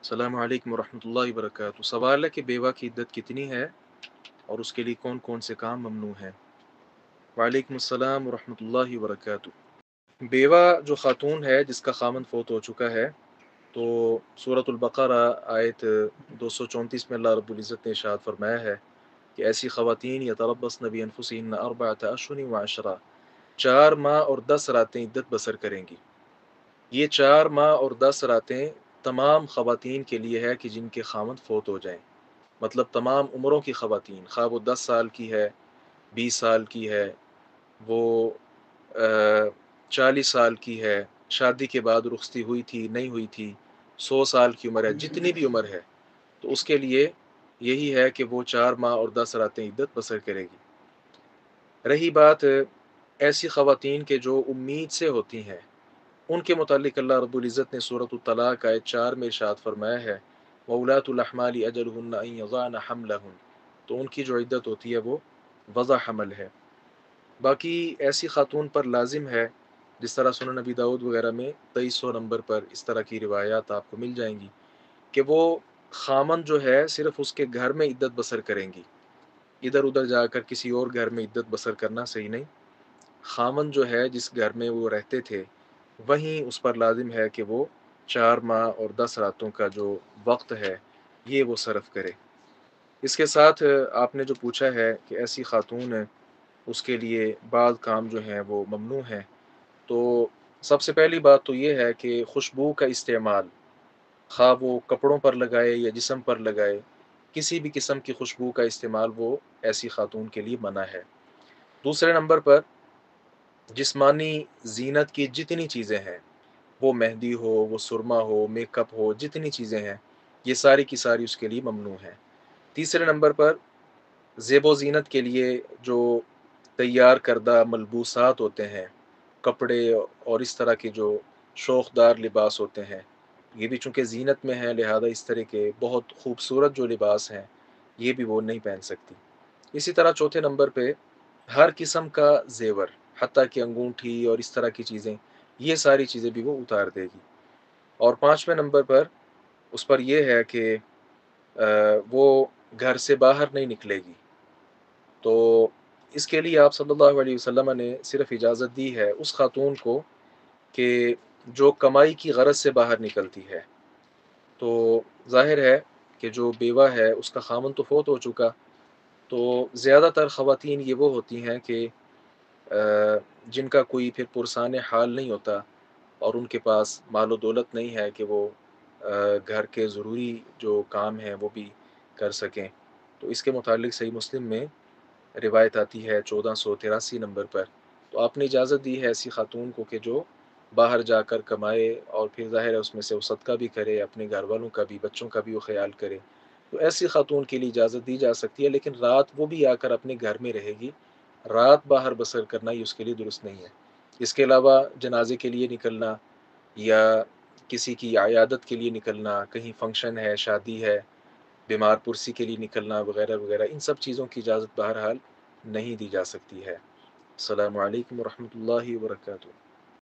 السلام علیکم ورحمۃ اللہ وبرکاتہ۔ سوال ہے کہ بیوہ کی عدت کتنی ہے اور اس کے لیے کون کون سے کام ممنوع ہیں؟ وعلیکم السلام ورحمۃ اللہ وبرکاتہ۔ بیوہ جو خاتون ہے جس کا خامند فوت ہو چکا ہے، تو سورۃ البقرہ آیت 234 میں اللہ رب العزت نے ارشاد فرمایا ہے کہ ایسی خواتین یتربصن بانفسہن اربعۃ اشہر وعشرہ، 4 ماہ اور 10 راتیں عدت بسر کریں گی۔ یہ 4 ماہ اور 10 راتیں تمام خواتین کے لیے ہے کہ جن کے خامند فوت ہو جائیں، مطلب تمام عمروں کی خواتین، خواہ وہ 10 سال کی ہے، 20 سال کی ہے، وہ 40 سال کی ہے، شادی کے بعد رخصتی ہوئی تھی نہیں ہوئی تھی، 100 سال کی عمر ہے، جتنی بھی عمر ہے، تو اس کے لیے یہی ہے کہ وہ 4 ماہ اور 10 راتیں عدت بسر کرے گی۔ رہی بات ایسی خواتین کے جو امید سے ہوتی ہیں، ان کے متعلق اللہ رب العزت نے سورۃ الطلاق آیت 4 میں ارشاد فرمایا ہے وَأُولَاتُ الْأَحْمَالِ أَجَلُهُنَّ أَن يَضَعْنَ حَمْلَهُنَّ، تو ان کی جو عدت ہوتی ہے وہ وضع حمل ہے۔ باقی ایسی خاتون پر لازم ہے، جس طرح سنن نبی داؤد وغیرہ میں 2300 نمبر پر اس طرح کی روایات آپ کو مل جائیں گی کہ وہ خامند جو ہے صرف اس کے گھر میں عدت بسر کریں گی، ادھر ادھر جا کر کسی اور گھر میں عدت بسر کرنا صحیح نہیں۔ خامند جو ہے جس گھر میں وہ رہتے تھے وہیں اس پر لازم ہے کہ وہ 4 ماہ اور 10 راتوں کا جو وقت ہے یہ وہ صرف کرے۔ اس کے ساتھ آپ نے جو پوچھا ہے کہ ایسی خاتون اس کے لیے بعض کام جو ہیں وہ ممنوع ہیں، تو سب سے پہلی بات تو یہ ہے کہ خوشبو کا استعمال، خواہ وہ کپڑوں پر لگائے یا جسم پر لگائے، کسی بھی قسم کی خوشبو کا استعمال وہ ایسی خاتون کے لیے منع ہے۔ دوسرے نمبر پر جسمانی زینت کی جتنی چیزیں ہیں، وہ مہندی ہو، وہ سرما ہو، میک اپ ہو، جتنی چیزیں ہیں یہ ساری کی ساری اس کے لیے ممنوع ہیں۔ تیسرے نمبر پر زیب و زینت کے لیے جو تیار کردہ ملبوسات ہوتے ہیں، کپڑے اور اس طرح کے جو شوخدار لباس ہوتے ہیں، یہ بھی چونکہ زینت میں ہیں لہذا اس طرح کے بہت خوبصورت جو لباس ہیں یہ بھی وہ نہیں پہن سکتی۔ اسی طرح چوتھے نمبر پہ ہر قسم کا زیور، حتیٰ کہ انگوٹھی اور اس طرح کی چیزیں، یہ ساری چیزیں بھی وہ اتار دے گی۔ اور 5ویں نمبر پر اس پر یہ ہے کہ وہ گھر سے باہر نہیں نکلے گی، تو اس کے لیے آپ صلی اللہ علیہ وسلم نے صرف اجازت دی ہے اس خاتون کو کہ جو کمائی کی غرض سے باہر نکلتی ہے۔ تو ظاہر ہے کہ جو بیوہ ہے اس کا خامن تو فوت ہو چکا، تو زیادہ تر خواتین یہ وہ ہوتی ہیں کہ جن کا کوئی پھر پرسان حال نہیں ہوتا اور ان کے پاس مال و دولت نہیں ہے کہ وہ گھر کے ضروری جو کام ہیں وہ بھی کر سکیں۔ تو اس کے متعلق صحیح مسلم میں روایت آتی ہے 1483 نمبر پر، تو آپ نے اجازت دی ہے ایسی خاتون کو کہ جو باہر جا کر کمائے اور پھر ظاہر ہے اس میں سے وہ صدقہ بھی کرے، اپنے گھر والوں کا بھی، بچوں کا بھی وہ خیال کرے، تو ایسی خاتون کے لیے اجازت دی جا سکتی ہے، لیکن رات وہ بھی آ کر اپنے گھر میں رہے گی، رات باہر بسر کرنا یہ اس کے لیے درست نہیں ہے۔ اس کے علاوہ جنازے کے لیے نکلنا یا کسی کی عیادت کے لیے نکلنا، کہیں فنکشن ہے، شادی ہے، بیمار پرسی کے لیے نکلنا وغیرہ وغیرہ، ان سب چیزوں کی اجازت بہرحال نہیں دی جا سکتی ہے۔ السلام علیکم ورحمۃ اللہ وبرکاتہ۔